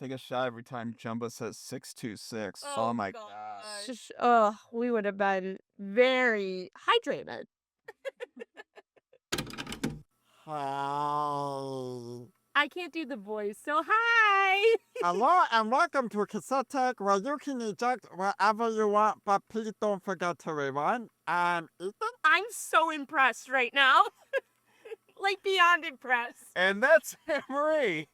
take a shot every time Jumba says 626. Oh Oh my gosh. Oh, we would have been very hydrated. Hi. I can't do the voice, so hi! Hello and welcome to Cassette, where you can eject wherever you want, but please don't forget to rewind. I'm Ethan. I'm so impressed right now. Like, beyond impressed. And that's Annmarie.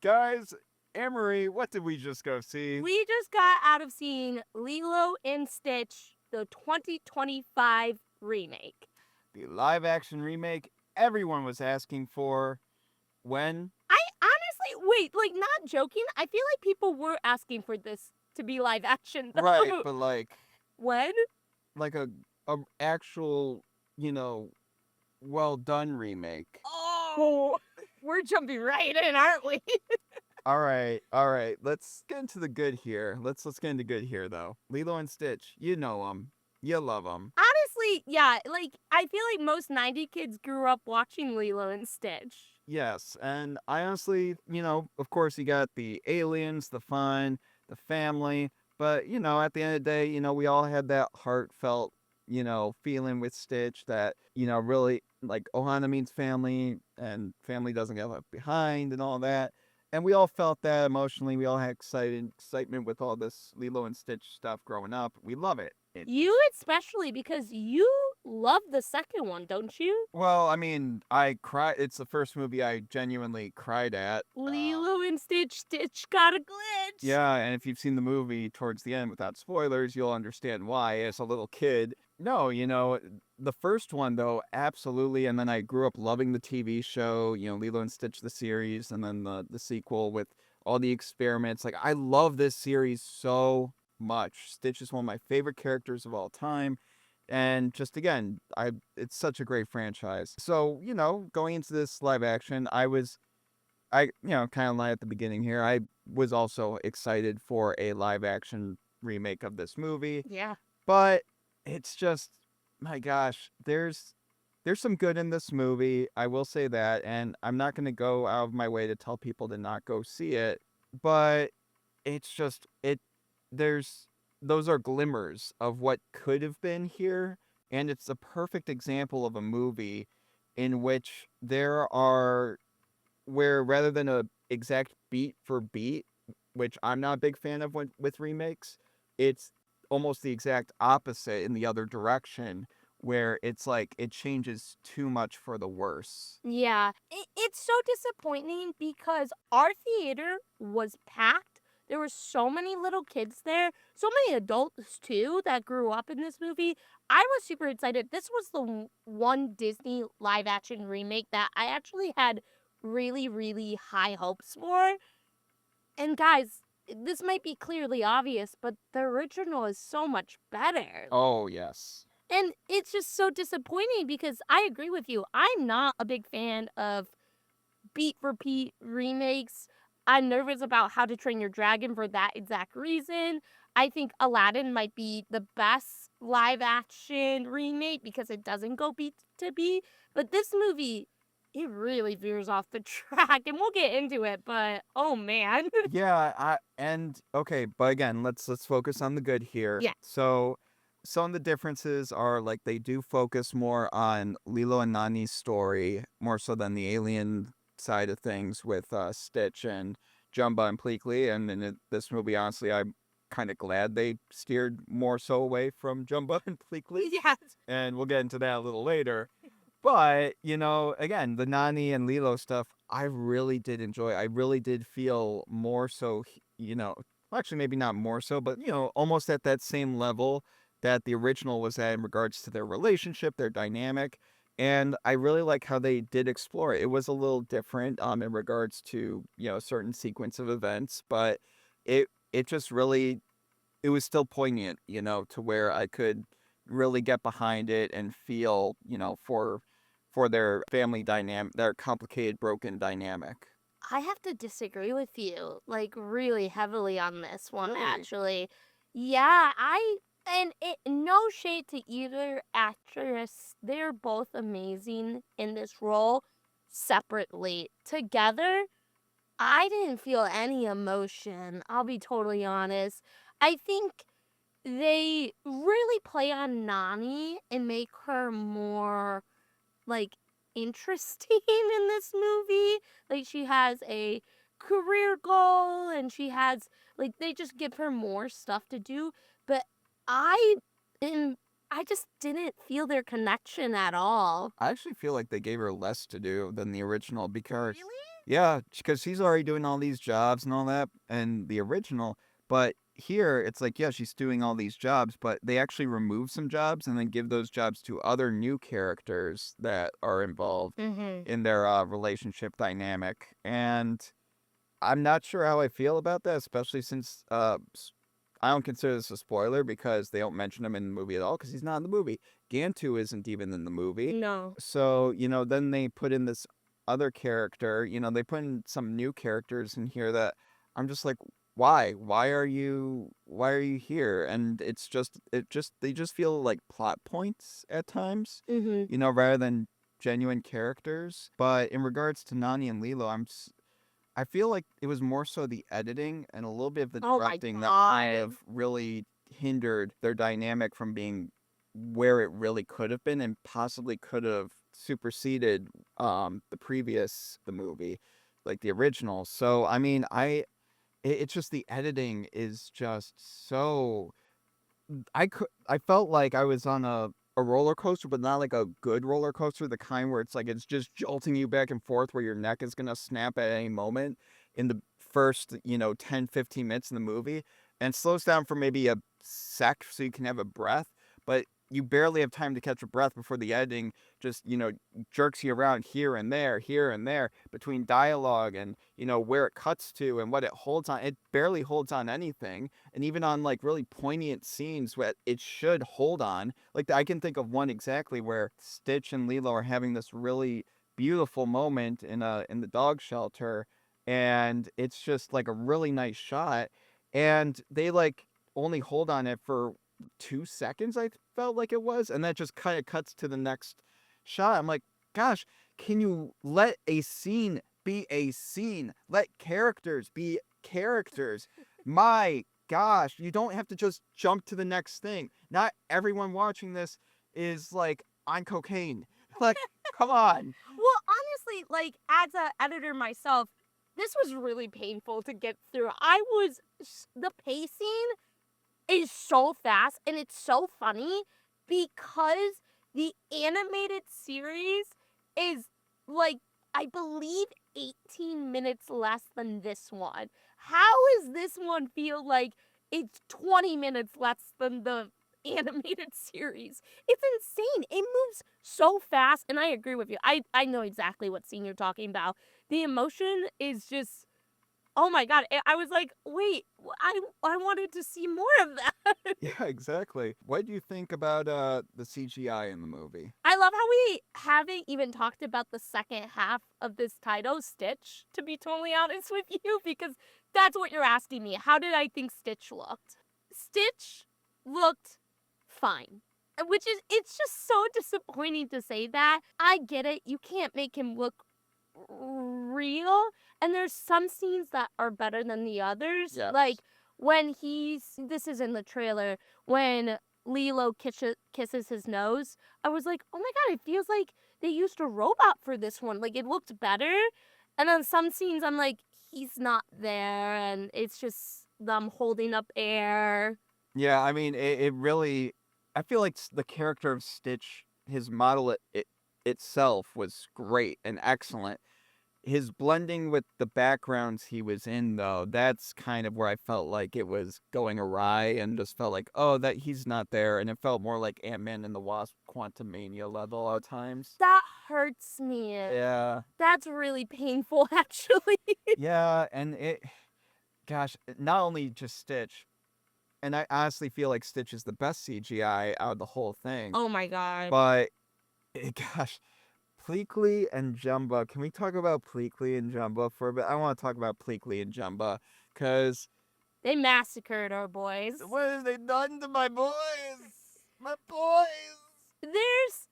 Guys, Annmarie, what did we just go see? We just got out of seeing Lilo and Stitch, the 2025 remake. The live action remake everyone was asking for. When? I honestly, wait, like, not joking, I feel like people were asking for this to be live action, though. Right, but like... When? Like a actual, well done remake. Oh, we're jumping right in, aren't we? All right. Let's get into the good here. Let's get into good here, though. Lilo and Stitch, you know them. You love them. Honestly, yeah, like, I feel like most 90 kids grew up watching Lilo and Stitch. Yes, and I honestly, of course you got the aliens, the fun, the family, but, at the end of the day, we all had that heartfelt, feeling with Stitch that, really, like, Ohana means family, and family doesn't get left behind, and all that. And we all felt that emotionally. We all had excitement with all this Lilo and Stitch stuff growing up. We love it. You especially, because you love the second one, don't you? Well, I mean, I cry. It's the first movie I genuinely cried at. Lilo and Stitch got a glitch. Yeah, and if you've seen the movie towards the end without spoilers, you'll understand why. As a little kid, no, the first one though, absolutely. And then I grew up loving the TV show, Lilo and Stitch the series, and then the sequel with all the experiments. Like, I love this series so much. Stitch is one of my favorite characters of all time. And just again, it's such a great franchise. So, going into this live action, I kind of lied at the beginning here. I was also excited for a live action remake of this movie. Yeah. But it's just, my gosh, there's some good in this movie. I will say that. And I'm not going to go out of my way to tell people to not go see it. But it's just, those are glimmers of what could have been here. And it's a perfect example of a movie in which where rather than a exact beat for beat, which I'm not a big fan of with remakes, it's almost the exact opposite in the other direction, where it's like it changes too much for the worse. Yeah. It's so disappointing because our theater was packed. There were so many little kids there, so many adults too that grew up in this movie. I was super excited. This was the one Disney live action remake that I actually had really, really high hopes for. And guys, this might be clearly obvious, but the original is so much better. Oh, yes. And it's just so disappointing because I agree with you. I'm not a big fan of beat for beat remakes. I'm nervous about How to Train Your Dragon for that exact reason. I think Aladdin might be the best live action remake because it doesn't go beat to beat. But this movie, it really veers off the track, and we'll get into it, but oh man. Yeah, okay, but again, let's focus on the good here. Yeah. So some of the differences are, like, they do focus more on Lilo and Nani's story, more so than the alien side of things with Stitch and Jumba and Pleakley. And in this movie, honestly, I'm kind of glad they steered more so away from Jumba and Pleakley. Yes. And we'll get into that a little later. But, again, the Nani and Lilo stuff, I really did enjoy. I really did feel more so, well, actually maybe not more so, but, almost at that same level that the original was at in regards to their relationship, their dynamic. And I really like how they did explore it. It was a little different in regards to, a certain sequence of events, but it just really, it was still poignant, to where I could really get behind it and feel, for their family dynamic, their complicated, broken dynamic. I have to disagree with you, like, really heavily on this one, Really? actually. Yeah, no shade to either actress. They're both amazing in this role separately. Together, I didn't feel any emotion. I'll be totally honest. I think they really play on Nani and make her more like interesting in this movie. Like she has a career goal and she has like they just give her more stuff to do, but I am I just didn't feel their connection at all. I actually feel like they gave her less to do than the original because, Really? yeah, because she's already doing all these jobs and all that, and the original. But here, it's like, yeah, she's doing all these jobs, but they actually remove some jobs and then give those jobs to other new characters that are involved Mhm. in their relationship dynamic. And I'm not sure how I feel about that, especially since I don't consider this a spoiler because they don't mention him in the movie at all because he's not in the movie. Gantu isn't even in the movie. No. So, then they put in this other character, they put in some new characters in here that I'm just like, why? Why are you here? And they just feel like plot points at times, Mhm. rather than genuine characters. But in regards to Nani and Lilo, I feel like it was more so the editing and a little bit of the Oh my directing that kind god. of really hindered their dynamic from being where it really could have been and possibly could have superseded the movie, like the original. So I mean, it's just the editing is just so I felt like I was on a roller coaster, but not like a good roller coaster, the kind where it's like it's just jolting you back and forth where your neck is gonna snap at any moment in the first, 10, 15 minutes in the movie. And it slows down for maybe a sec so you can have a breath, but you barely have time to catch a breath before the editing just, jerks you around here and there between dialogue and, where it cuts to and what it holds on. It barely holds on anything, and even on like really poignant scenes where it should hold on. Like I can think of one exactly where Stitch and Lilo are having this really beautiful moment in the dog shelter, and it's just like a really nice shot, and they like only hold on it for 2 seconds. I felt like it was, and that just kind of cuts to the next shot. I'm like, gosh, can you let a scene be a scene? Let characters be characters. My gosh, you don't have to just jump to the next thing. Not everyone watching this is like on cocaine. Like, come on. Well, honestly, like as a editor myself, this was really painful to get through. The pacing is so fast and it's so funny because the animated series is like I believe 18 minutes less than this one. How is this one feel like it's 20 minutes less than the animated series? It's insane. It moves so fast and I agree with you. I know exactly what scene you're talking about. The emotion is just oh my god, I was like, "Wait, I wanted to see more of that." Yeah, exactly. What do you think about the CGI in the movie? I love how we haven't even talked about the second half of this title, Stitch, to be totally honest with you, because that's what you're asking me. How did I think Stitch looked? Stitch looked fine. It's just so disappointing to say that. I get it. You can't make him look real, and there's some scenes that are better than the others. Yes. Like when this is in the trailer, when Lilo kisses his nose, I was like, oh my god, it feels like they used a robot for this one. Like it looked better. And then some scenes, I'm like, he's not there, and it's just them holding up air. Yeah, I mean, it really. I feel like the character of Stitch, his model itself was great and excellent. His blending with the backgrounds he was in, though, that's kind of where I felt like it was going awry and just felt like, oh, that he's not there. And it felt more like Ant-Man and the Wasp Quantumania level at times. That hurts me. Yeah. That's really painful, actually. Yeah, and gosh, not only just Stitch, and I honestly feel like Stitch is the best CGI out of the whole thing, Oh my god. but gosh, Pleakley and Jumba. Can we talk about Pleakley and Jumba for a bit? I want to talk about Pleakley and Jumba because They massacred our boys. what have they done to my boys? My boys. There's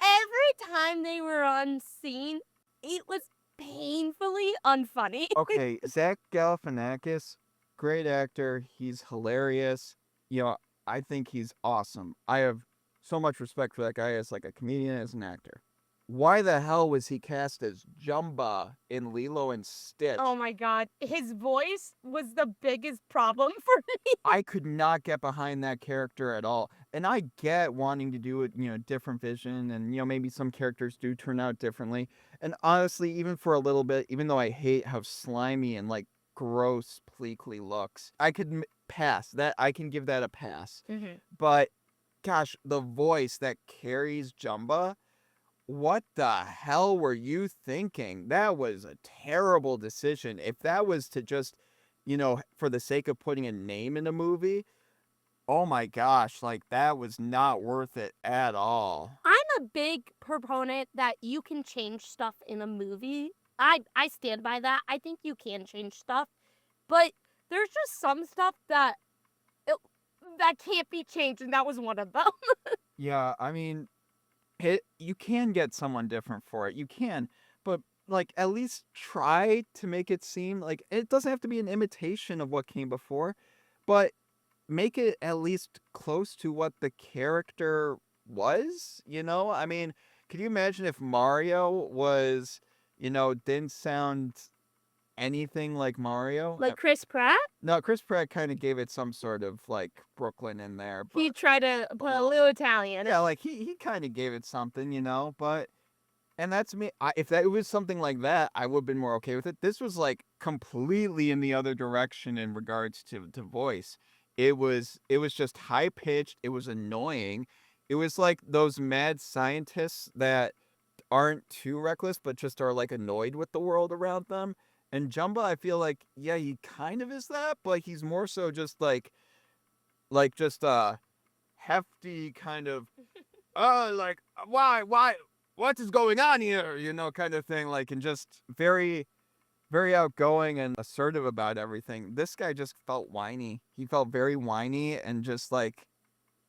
every time they were on scene, it was painfully unfunny. Okay, Zach Galifianakis, great actor. He's hilarious. You know, I think he's awesome. I have so much respect for that guy as like a comedian, as an actor. Why the hell was he cast as Jumba in Lilo and Stitch? Oh my god, his voice was the biggest problem for me. I could not get behind that character at all. And I get wanting to do it, different vision, and maybe some characters do turn out differently. And honestly, even for a little bit, even though I hate how slimy and like gross Pleakley looks, I could pass that. I can give that a pass. Mhm. But gosh, the voice that carries Jumba, what the hell were you thinking? That was a terrible decision. If that was to just, for the sake of putting a name in a movie, oh my gosh, like that was not worth it at all. I'm a big proponent that you can change stuff in a movie. I stand by that. I think you can change stuff, but there's just some stuff it, that can't be changed, and that was one of them. Yeah, I mean, you can get someone different for it. You can, but like at least try to make it seem like it doesn't have to be an imitation of what came before, but make it at least close to what the character was, I mean, could you imagine if Mario was, didn't sound anything like Mario? Like Chris Pratt, No, Chris Pratt kind of gave it some sort of like Brooklyn in there, he but tried to put a little Italian. yeah, like he kind of gave it something, but and that's me. If that was something like that, I would have been more okay with it. This was like completely in the other direction in regards to voice. It was just high pitched. It was annoying. It was like those mad scientists that aren't too reckless, but just are like annoyed with the world around them. And Jumba, I feel like, yeah, he kind of is that, but he's more so just like just hefty kind of, like why what is going on here, kind of thing, like, and just very very outgoing and assertive about everything. This guy just felt whiny. He felt very whiny and just like,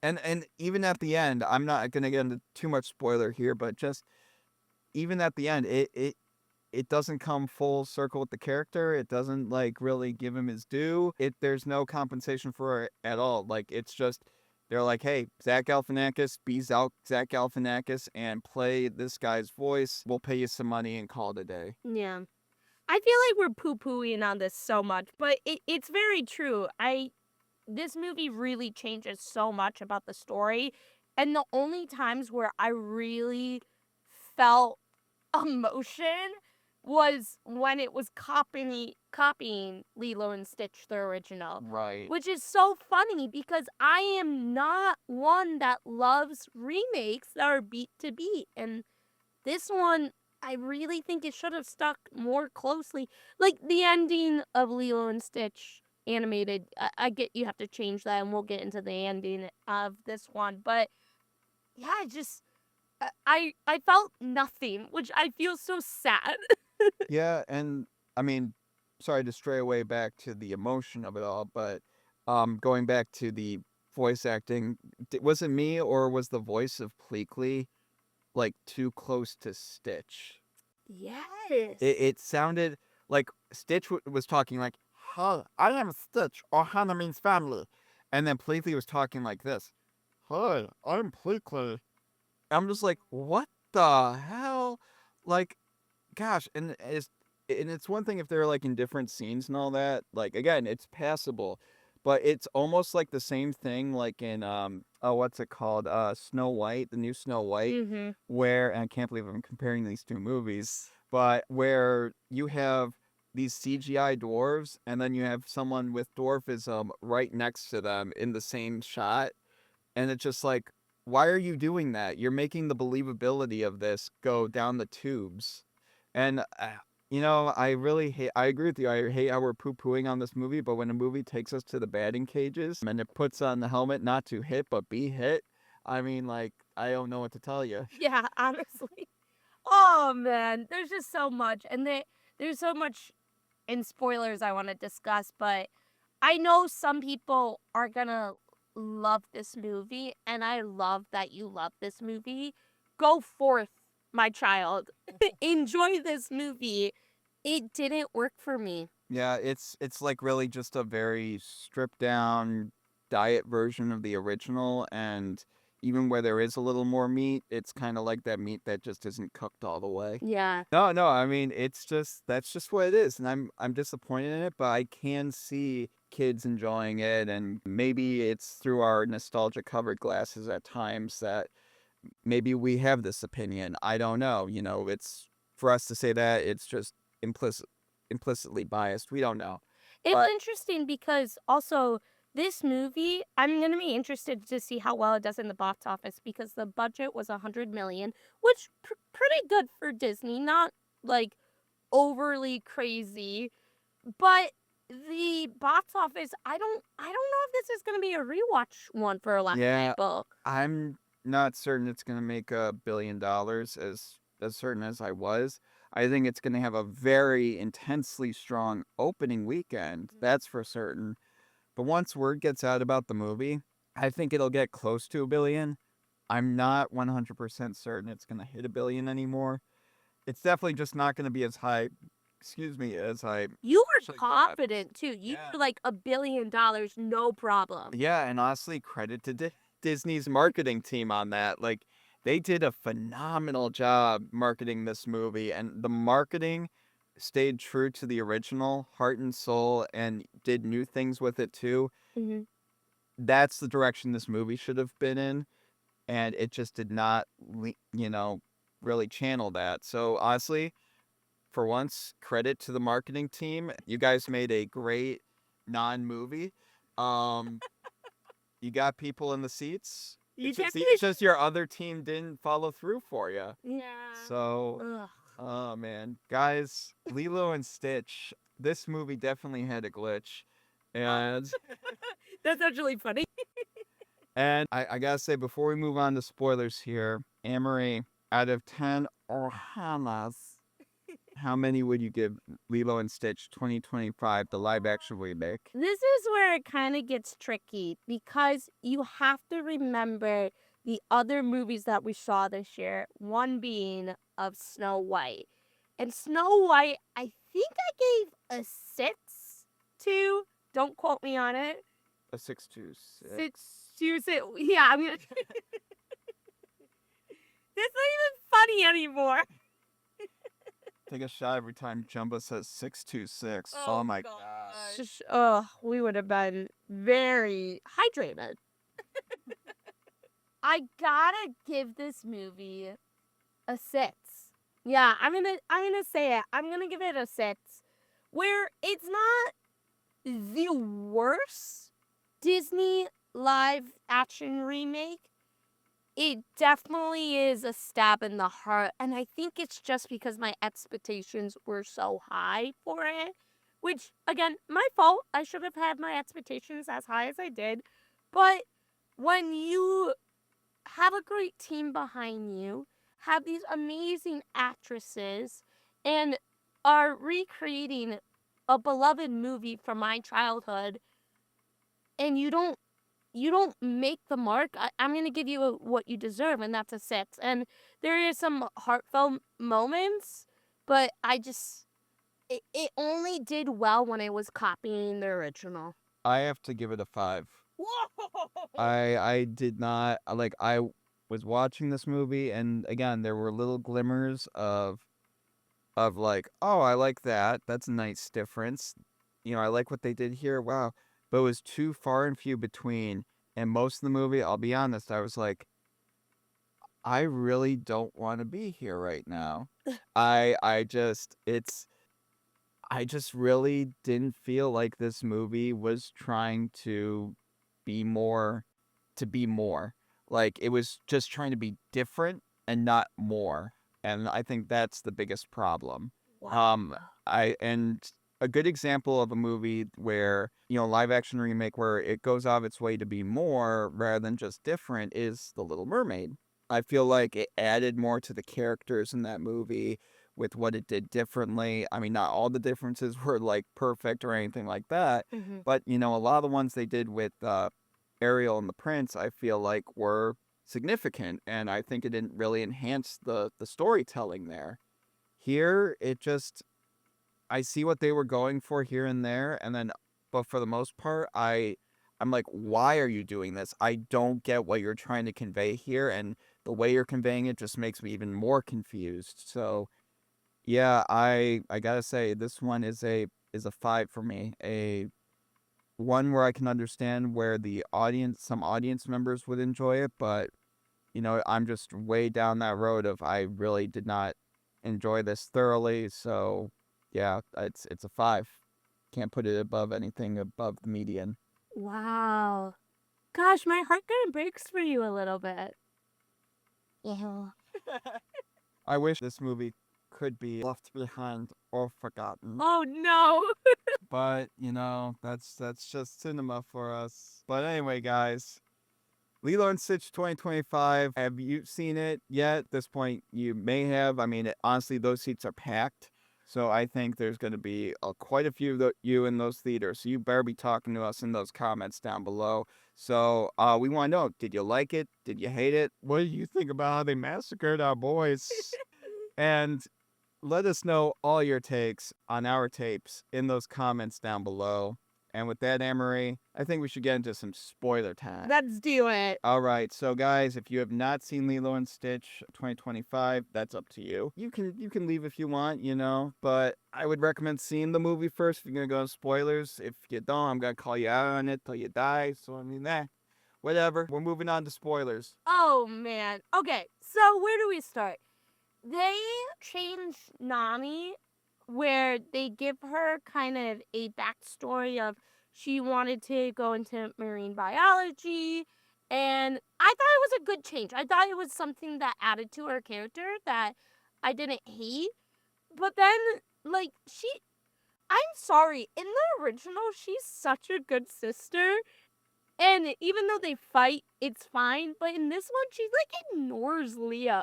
and even at the end, I'm not gonna get into too much spoiler here, but just even at the end, it doesn't come full circle with the character. It doesn't like really give him his due. There's no compensation for it at all. Like it's just they're like, hey, Zach Galifianakis, be Zach Galifianakis and play this guy's voice. We'll pay you some money and call it a day. Yeah. I feel like we're poo-pooing on this so much, but it's very true. This movie really changes so much about the story, and the only times where I really felt emotion was when it was copying Lilo and Stitch, the original. Right. Which is so funny because I am not one that loves remakes that are beat to beat. And this one, I really think it should have stuck more closely. Like the ending of Lilo and Stitch animated, I get you have to change that, and we'll get into the ending of this one. But yeah, I felt nothing, which I feel so sad. Yeah, and I mean, sorry to stray away back to the emotion of it all, but going back to the voice acting, was it me or was the voice of Pleakley like too close to Stitch? Yes. It sounded like Stitch was talking like, Hey, I am Stitch. Ohana means family. and then Pleakley was talking like this. Hey, I'm Pleakley. I'm just like, what the hell? Like, gosh, and it's one thing if they're like in different scenes and all that. Like again, it's passable, but it's almost like the same thing like in what's it called? Snow White, the new Snow White, Mm-hmm. where, and I can't believe I'm comparing these two movies, but where you have these CGI dwarves and then you have someone with dwarfism right next to them in the same shot, and it's just like, why are you doing that? You're making the believability of this go down the tubes. And, I really hate, I agree with you. I hate how we're poo pooing on this movie, but when a movie takes us to the batting cages and it puts on the helmet not to hit, but be hit, I mean, like, I don't know what to tell you. Yeah, honestly. Oh man, there's just so much, and there's so much in spoilers I want to discuss, but I know some people are gonna love this movie, and I love that you love this movie. Go forth my child enjoy this movie, it didn't work for me. Yeah, it's like really just a very stripped down diet version of the original, and even where there is a little more meat, it's kind of like that meat that just isn't cooked all the way. Yeah. No, I mean, it's just that's just what it is, and I'm disappointed in it, but I can see kids enjoying it, and maybe it's through our nostalgia covered glasses at times that maybe we have this opinion. I don't know. It's for us to say that it's just implicitly biased. We don't know. It's But interesting because also this movie, I'm going to be interested to see how well it does in the box office because the budget was 100 million, which pretty good for Disney, not like overly crazy, but the box office, I don't know if this is going to be a rewatch one for a lot of yeah, people. I'm not certain it's gonna make $1 billion as certain as I was. I think it's gonna have a very intensely strong opening weekend. That's for certain. But once word gets out about the movie, I think it'll get close to $1 billion. I'm not 100% certain it's gonna hit $1 billion anymore. It's definitely just not gonna be as high. Excuse me, as I You were actually thought. confident too. You Yeah. were like $1 billion, no problem. Yeah, and honestly, credit to Disney's marketing team on that. Like, they did a phenomenal job marketing this movie, and the marketing stayed true to the original, heart and soul, and did new things with it too. Hmm. That's the direction this movie should have been in, and it just did not, really channel that. So, honestly, for once, credit to the marketing team. You guys made a great non-movie. Um, you got people in the seats. You It's just your other team didn't follow through for you. Yeah. So, Ugh. oh man, guys, Lilo and Stitch. This movie definitely had a glitch, and That's actually funny. I gotta say before we move on to spoilers here, Annmarie, out of 10 Ohanas, how many would you give Lilo and Stitch 2025, the live action remake? This is where it kind of gets tricky because you have to remember the other movies that we saw this year, one being of Snow White. And Snow White, I think I gave a 6 to. Don't quote me on it. A 626. 6 to 6. Yeah, I'm going to. That's not even funny anymore. Take a shot every time Jumba says 626. Oh my gosh. We would have been very hydrated. I gotta give this movie a 6. Yeah, I'm gonna say it. I'm gonna give it a 6. Where it's not the worst Disney live action remake, it definitely is a stab in the heart. And I think it's just because my expectations were so high for it. Which, again, my fault. I should have had my expectations as high as I did. But when you have a great team behind you, have these amazing actresses, and are recreating a beloved movie from my childhood, and you don't make the mark, I'm going to give you what you deserve, and that's a 6. And there is some heartfelt moments, but it only did well when I was copying the original. I have to give it a 5. Whoa! I did not like I was watching this movie, and again there were little glimmers of like, oh, I like that. That's a nice difference. I like what they did here. Wow. But it was too far and few between. And most of the movie, I'll be honest, I was like, I really don't want to be here right now. I just I just really didn't feel like this movie was trying be more to be more. Like it was just trying to be different and not more. And I think that's the biggest problem. Wow. And a good example of a movie where, live action remake where it goes out of its way to be more rather than just different is The Little Mermaid. I feel like it added more to the characters in that movie with what it did differently. I mean, not all the differences were like perfect or anything like that, Mhm. but a lot of the ones they did with Ariel and the Prince, I feel like were significant, and I think it didn't really enhance the storytelling there. Here, it just I see what they were going for here and there, and then but for the most part, I'm like, why are you doing this? I don't get what you're trying to convey here, and the way you're conveying it just makes me even more confused. So yeah, I gotta say this one is a five for me. A one where I can understand where some audience members would enjoy it, but I'm just way down that road of I really did not enjoy this thoroughly. So yeah, it's a five. Can't put it above anything above the median. Wow. Gosh, my heart kind of breaks for you a little bit. Yeah. I wish this movie could be Left behind or forgotten. Oh no. but that's just cinema for us. But anyway, guys, Lilo and Stitch 2025. Have you seen it yet? At this point, you may have. I mean, honestly, those seats are packed. So I think there's going to be quite a few of you in those theaters. So you better be talking to us in those comments down below. So we want to know, did you like it? Did you hate it? What do you think about how they massacred our boys? And let us know all your takes on our tapes in those comments down below. And with that, Annmarie, I think we should get into some spoiler time. Let's do it. All right, so guys, if you have not seen Lilo and Stitch 2025, that's up to you. You can leave if you want, but I would recommend seeing the movie first if you're gonna go on spoilers. If you don't, I'm gonna call you out on it till you die. So I mean, whatever. We're moving on to spoilers. Oh man. Okay, so where do we start? They changed Nani where they give her kind of a backstory of she wanted to go into marine biology, and I thought it was a good change. I thought it was something that added to her character that I didn't hate. But then, like, I'm sorry, in the original, she's such a good sister. And even though they fight, it's fine. But in this one, she like ignores Lilo.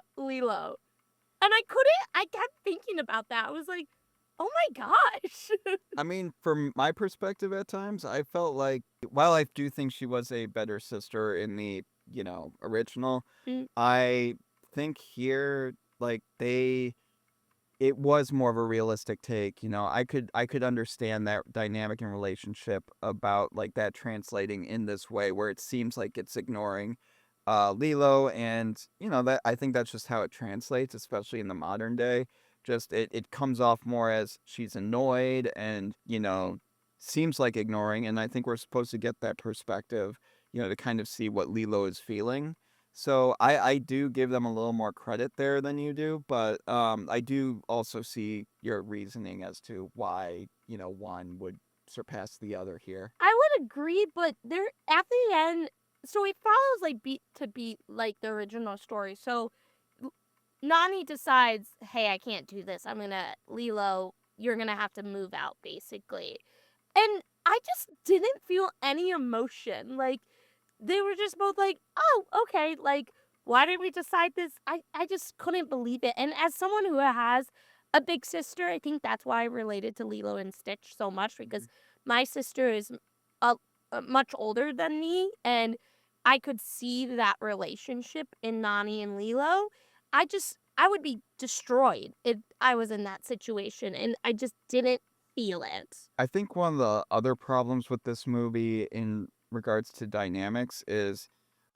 And I kept thinking about that. I was like, oh my gosh. I mean, from my perspective at times, I felt like while I do think she was a better sister in the, original, Mm. I think here, like, it was more of a realistic take. I could understand that dynamic and relationship about like that translating in this way where it seems like it's ignoring Lilo, and that I think that's just how it translates, especially in the modern day. Just it comes off more as she's annoyed and seems like ignoring, and I think we're supposed to get that perspective, to kind of see what Lilo is feeling. So I do give them a little more credit there than you do, but I do also see your reasoning as to why one would surpass the other here. I would agree, but they're at the end, so it follows like beat to beat like the original story. So Nani decides, hey, I can't do this. Lilo, you're gonna have to move out, basically. And I just didn't feel any emotion. Like, they were just both like, oh, okay, like, why didn't we decide this? I just couldn't believe it. And as someone who has a big sister, I think that's why I related to Lilo and Stitch so much, because my sister is a, much older than me, and I could see that relationship in Nani and Lilo. I would be destroyed if I was in that situation, and I just didn't feel it. I think one of the other problems with this movie in regards to dynamics is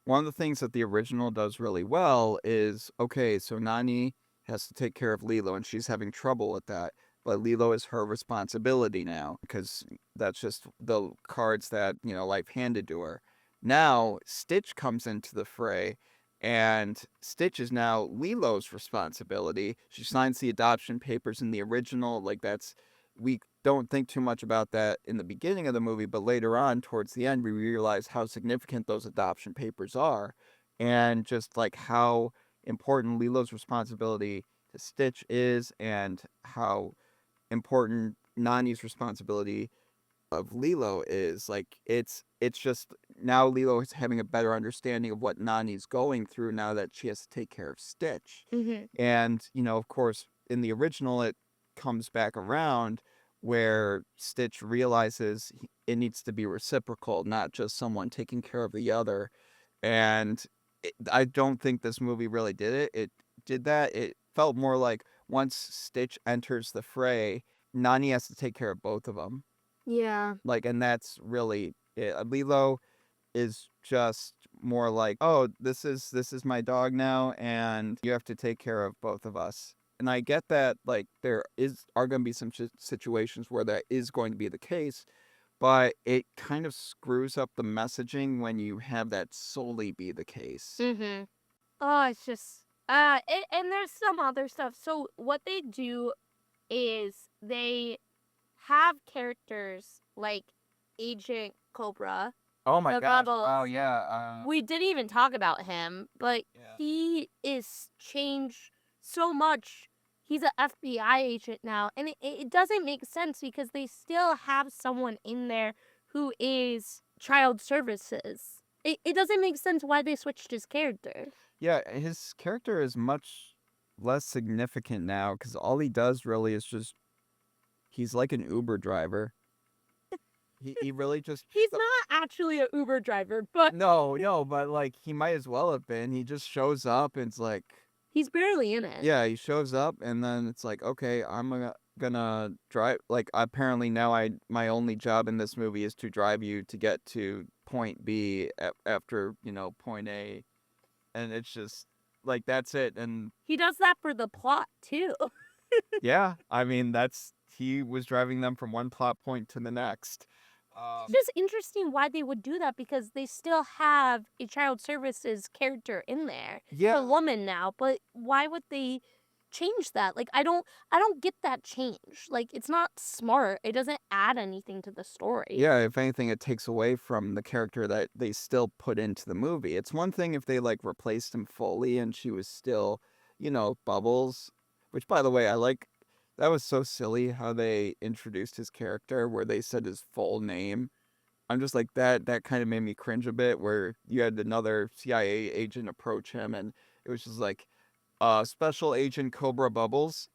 one of the things that the original does really well is, okay, so Nani has to take care of Lilo and she's having trouble with that. But Lilo is her responsibility now because that's just the cards that, life handed to her. Now, Stitch comes into the fray, and Stitch is now Lilo's responsibility. She signs the adoption papers in the original. We don't think too much about that in the beginning of the movie, but later on, towards the end, we realize how significant those adoption papers are, and just like how important Lilo's responsibility to Stitch is, and how important Nani's responsibility of Lilo is. Like it's just now Lilo is having a better understanding of what Nani's going through now that she has to take care of Stitch. Mm-hmm. And, of course, in the original, it comes back around where Stitch realizes it needs to be reciprocal, not just someone taking care of the other. And I don't think this movie really did it. It did that. It felt more like once Stitch enters the fray, Nani has to take care of both of them. Yeah. Like, and that's really it. Lilo is just more like, oh, this is my dog now, and you have to take care of both of us. And I get that, like, are going to be some situations where that is going to be the case, but it kind of screws up the messaging when you have that solely be the case. Mm-hmm. Oh, it's just and there's some other stuff. So what they do is they have characters like Agent Cobra. Oh my The gosh. rebel. Oh yeah. We didn't even talk about him, but Yeah. he is changed so much. He's an FBI agent now, and it doesn't make sense because they still have someone in there who is child services. It doesn't make sense why they switched his character. Yeah, his character is much less significant now because all he does really is just he's like an Uber driver. He really just He's not actually an Uber driver, but no, but like he might as well have been. He just shows up and it's like he's barely in it. yeah, he shows up and then it's like okay, I'm gonna drive. Like apparently now my only job in this movie is to drive you to get to point B after point A, and it's just like that's it. And He does that for the plot too. yeah, I mean he was driving them from one plot point to the next. It's just interesting why they would do that because they still have a child services character in there. Yeah. The woman now, but why would they change that? Like I don't get that change. Like it's not smart. It doesn't add anything to the story. Yeah, if anything, it takes away from the character that they still put into the movie. It's one thing if they like replaced him fully and she was still, Bubbles, which by the way, that was so silly how they introduced his character where they said his full name. I'm just like that kind of made me cringe a bit where you had another CIA agent approach him and it was just like Special Agent Cobra Bubbles.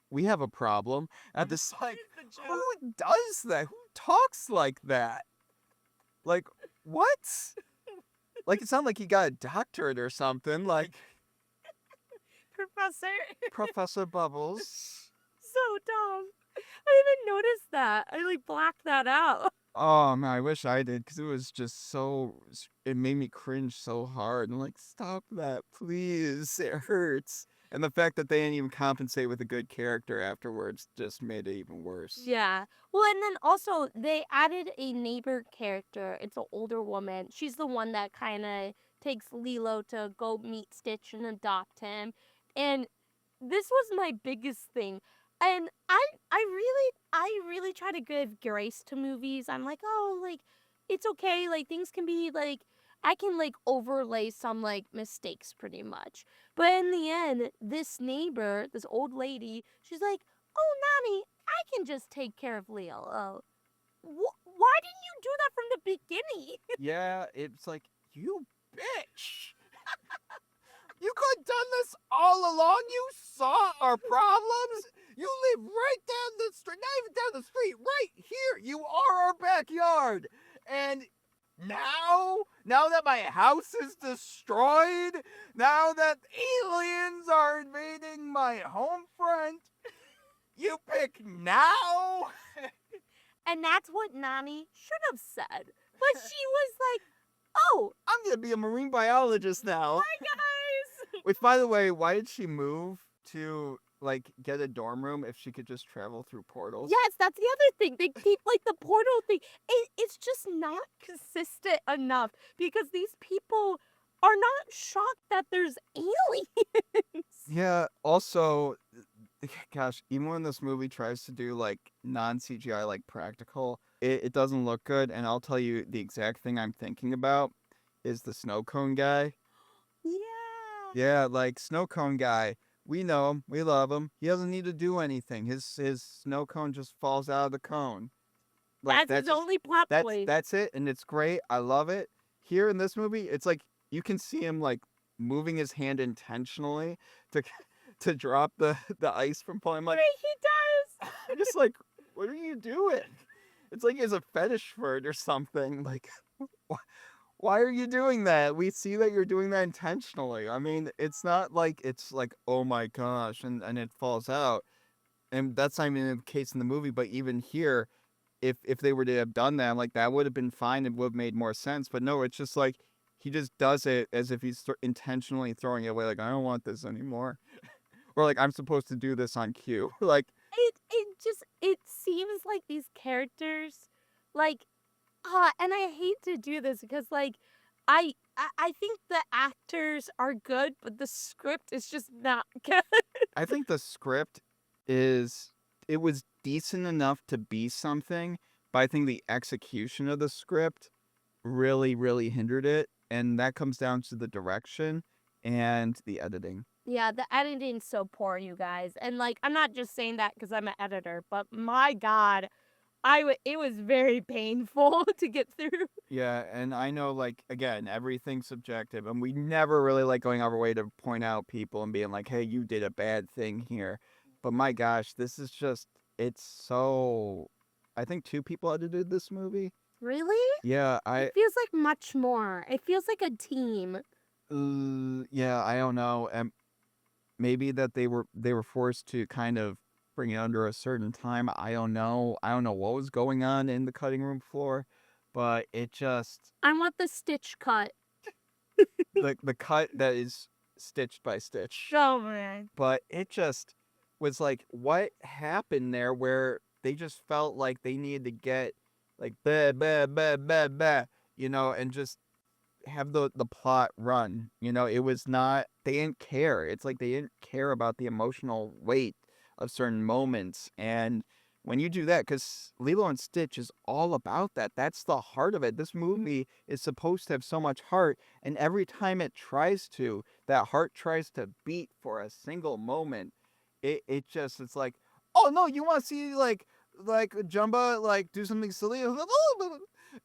We have a problem. At this like who does that? Who talks like that? Like what? Like it sounded like he got a doctorate or something. Like Professor Bubbles. So dumb. I didn't notice that. I like blacked that out. Oh man, I wish I did because it was just it made me cringe so hard. I'm like, stop that, please. It hurts. And the fact that they didn't even compensate with a good character afterwards just made it even worse. Yeah. Well, and then also they added a neighbor character. It's an older woman. She's the one that kind of takes Lilo to go meet Stitch and adopt him. And this was my biggest thing. And I really try to give grace to movies. I'm like, oh, like it's okay. Like things can be like I can like overlay some like mistakes pretty much. But in the end, this neighbor, this old lady, she's like, "Oh, Nani, I can just take care of Leo." Oh, why didn't you do that from the beginning? Yeah, it's like, you bitch. You could have done this all along. You saw our problems. You live right down the street, not even down the street, right here. You are our backyard. And now that my house is destroyed, now that aliens are invading my home front, you pick now? And that's what Nani should have said. But she was like, "Oh, I'm going to be a marine biologist now." hi guys." Which, by the way, why did she move to, like, get a dorm room if she could just travel through portals? Yes, that's the other thing. They keep like the portal thing. It's just not consistent enough because these people are not shocked that there's aliens. Yeah, also, gosh, even when this movie tries to do, like, non-CGI, like, practical, it doesn't look good. And I'll tell you the exact thing I'm thinking about is the snow cone guy. Yeah. Yeah, like, snow cone guy. We know him. We love him. He doesn't need to do anything. His snow cone just falls out of the cone. Like, That's his only plot point. That's it, and it's great. I love it. Here in this movie, it's like you can see him like moving his hand intentionally to drop the ice from falling. I'm like, Wait, he does. I'm just like, what are you doing? It's like he has a fetish for it or something. Like, Why are you doing that? We see that you're doing that intentionally. I mean, it's not like it's like, oh my gosh, and it falls out. And that's not even the case in the movie, but even here, if they were to have done that, like that would have been fine and would have made more sense. But no, it's just like he just does it as if he's intentionally throwing it away, like I don't want this anymore, or like I'm supposed to do this on cue. Like, It seems like these characters, like, and I hate to do this because like I think the actors are good, but the script is just not good. I think the script is it was decent enough to be something, but I think the execution of the script really, really hindered it, and that comes down to the direction and the editing. Yeah, the editing's so poor, you guys. And like I'm not just saying that because I'm an editor, but my God, it was very painful to get through. Yeah, and I know, like, again, everything's subjective, and we never really like going out of our way to point out people and being like, hey, you did a bad thing here. But my gosh, this is just, it's so. I think two people edited this movie. Really? Yeah, It feels like much more. It feels like a team. yeah, I don't know. Maybe that they were forced to kind of bring it under a certain time. I don't know. I don't know what was going on in the cutting room floor, but it just I want the stitch cut. the cut that is stitched by stitch. Oh man. But it just was like what happened there where they just felt like they needed to get like bah bah bah bah bah, and just have the plot run. It was not they didn't care. It's like they didn't care about the emotional weight of certain moments. And when you do that, because Lilo and Stitch is all about that. That's the heart of it. This movie is supposed to have so much heart, and every time it tries to, that heart tries to beat for a single moment. It's like, oh no, you want to see like Jumba like do something silly,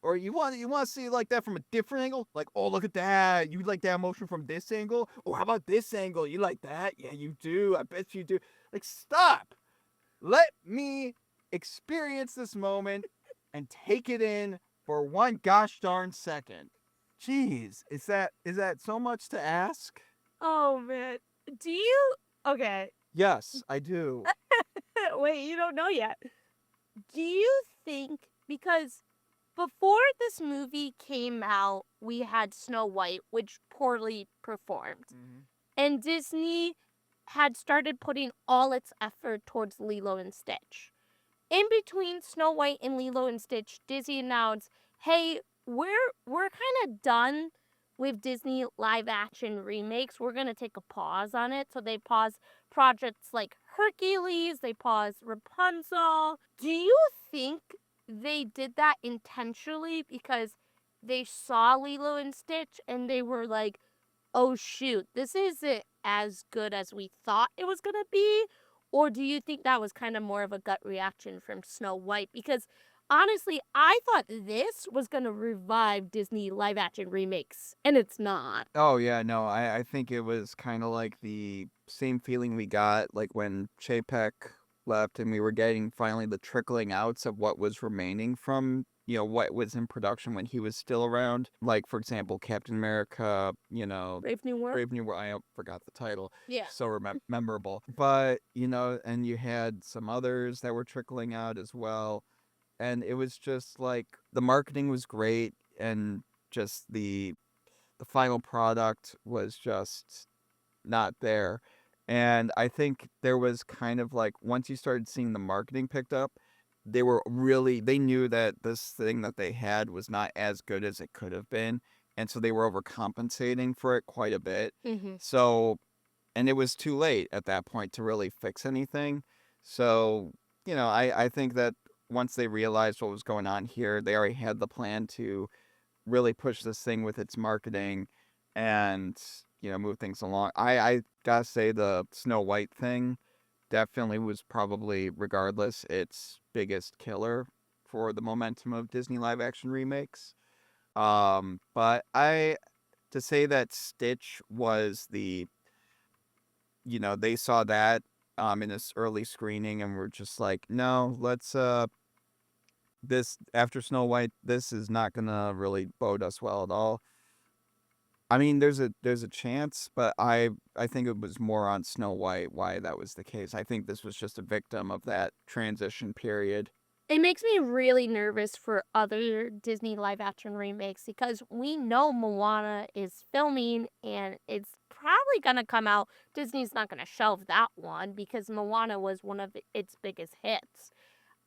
or you want to see like that from a different angle, like, oh look at that, you like that emotion from this angle, oh how about this angle, you like that, yeah you do, I bet you do. Like, stop, let me experience this moment and take it in for one gosh darn second. Jeez, is that so much to ask? Oh man. Do you Okay. Yes, I do. Wait, you don't know yet. Do you think because before this movie came out, we had Snow White, which poorly performed. And Disney had started putting all its effort towards Lilo and Stitch. In between Snow White and Lilo and Stitch, Disney announced, "Hey, we're kind of done with Disney live action remakes. We're going to take a pause on it." So they paused projects like Hercules, they paused Rapunzel. Do you think they did that intentionally because they saw Lilo and Stitch and they were like, "Oh shoot, this isn't as good as we thought it was gonna be"? Or do you think that was kind of more of a gut reaction from Snow White? Because honestly, I thought this was gonna revive Disney live action remakes, and it's not. Oh yeah, no, I think it was kind of like the same feeling we got like when Chapek left and we were getting finally the trickling outs of what was remaining from, what was in production when he was still around. Like, for example, Captain America, Brave New World? Brave New World, I forgot the title. Yeah. So memorable. But, and you had some others that were trickling out as well. And it was just like the marketing was great, and just the final product was just not there. And I think there was kind of like once you started seeing the marketing picked up, they knew that this thing that they had was not as good as it could have been. And so they were overcompensating for it quite a bit. Mm-hmm. So, and it was too late at that point to really fix anything. So, I think that once they realized what was going on here, they already had the plan to really push this thing with its marketing and move things along. I gotta say the Snow White thing definitely was probably, regardless, its biggest killer for the momentum of Disney live action remakes. But to say that Stitch was they saw that in this early screening and were just like, no, this after Snow White, this is not gonna really bode us well at all. I mean, there's a chance, but I think it was more on Snow White why that was the case. I think this was just a victim of that transition period. It makes me really nervous for other Disney live action remakes because we know Moana is filming and it's probably going to come out. Disney's not going to shelve that one because Moana was one of its biggest hits.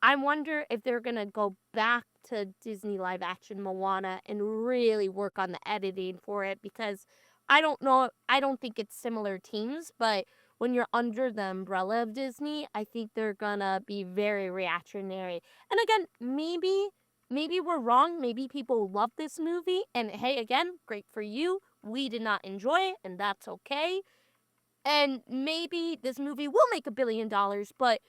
I wonder if they're going to go back to Disney live action Moana and really work on the editing for it because I don't know, I don't think it's similar teams, but when you're under the umbrella of Disney, I think they're gonna be very reactionary. And again, maybe we're wrong. Maybe people love this movie and hey, again, great for you. We did not enjoy it and that's okay. And maybe this movie will make $1 billion, but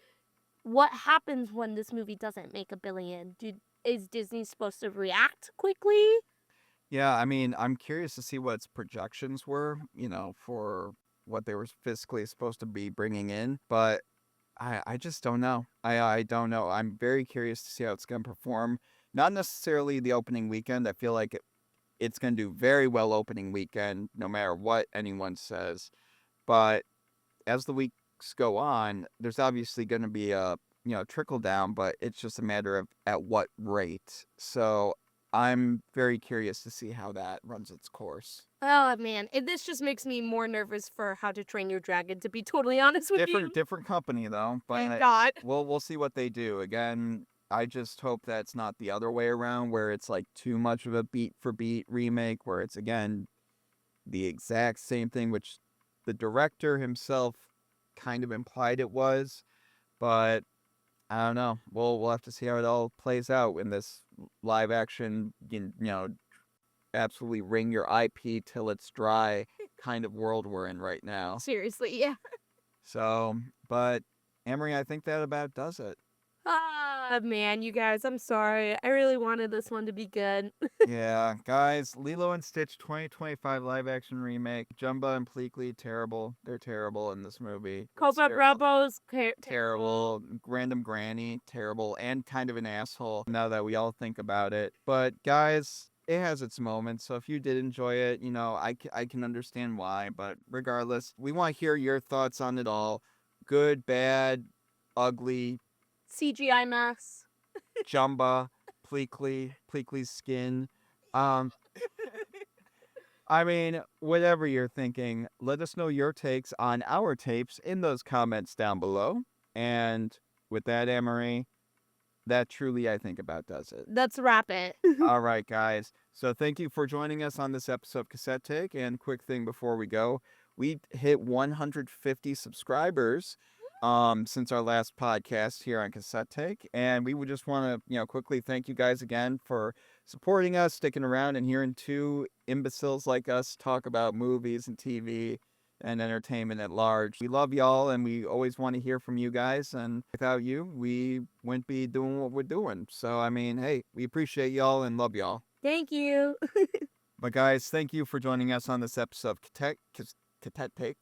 what happens when this movie doesn't make $1 billion? Is Disney supposed to react quickly? Yeah, I mean, I'm curious to see what its projections were, for what they were fiscally supposed to be bringing in, but I just don't know. I don't know. I'm very curious to see how it's going to perform. Not necessarily the opening weekend. I feel like it's going to do very well opening weekend, no matter what anyone says. But as the weeks go on, there's obviously going to be a trickle down, but it's just a matter of at what rate. So I'm very curious to see how that runs its course. Oh man, this just makes me more nervous for How to Train Your Dragon. To be totally honest with you, Different company though, thank but God. we'll see what they do. Again, I just hope that's not the other way around, where it's like too much of a beat for beat remake, where it's again the exact same thing, which the director himself kind of implied it was, but I don't know. We'll have to see how it all plays out in this live action, absolutely wring your IP till it's dry kind of world we're in right now. Seriously, yeah. So, but Annmarie, I think that about does it. Ah, man, you guys, I'm sorry. I really wanted this one to be good. Yeah, guys, Lilo and Stitch 2025 live action remake. Jumba and Pleakley, terrible. They're terrible in this movie. Copa Bravo's Terrible. Random Granny, terrible, and kind of an asshole now that we all think about it. But guys, it has its moments. So if you did enjoy it, I can understand why. But regardless, we want to hear your thoughts on it all. Good, bad, ugly, CGI mess. Jumba, Pleakley's skin. Um, I mean, whatever you're thinking, let us know your takes on our tapes in those comments down below. And with that, Annmarie, that truly, I think, about does it. Let's wrap it. All right, guys. So thank you for joining us on this episode of Cassette Take. And quick thing before we go, we hit 150 subscribers since our last podcast here on Cassette Take. And we would just want to, quickly thank you guys again for supporting us, sticking around, and hearing two imbeciles like us talk about movies and TV and entertainment at large. We love y'all, and we always want to hear from you guys. And without you, we wouldn't be doing what we're doing. So, I mean, hey, we appreciate y'all and love y'all. Thank you. But guys, thank you for joining us on this episode of Cassette Take.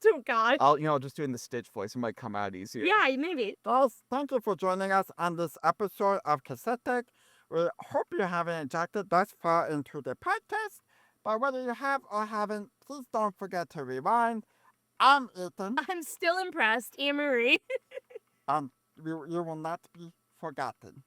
Oh God. I'll just doing the Stitch voice. It might come out easier. Yeah, maybe. Guys, thank you for joining us on this episode of Cassette Tech. We hope you haven't enjoyed thus far into the podcast. But whether you have or haven't, please don't forget to rewind. I'm Ethan. I'm still impressed, Annmarie. You will not be forgotten.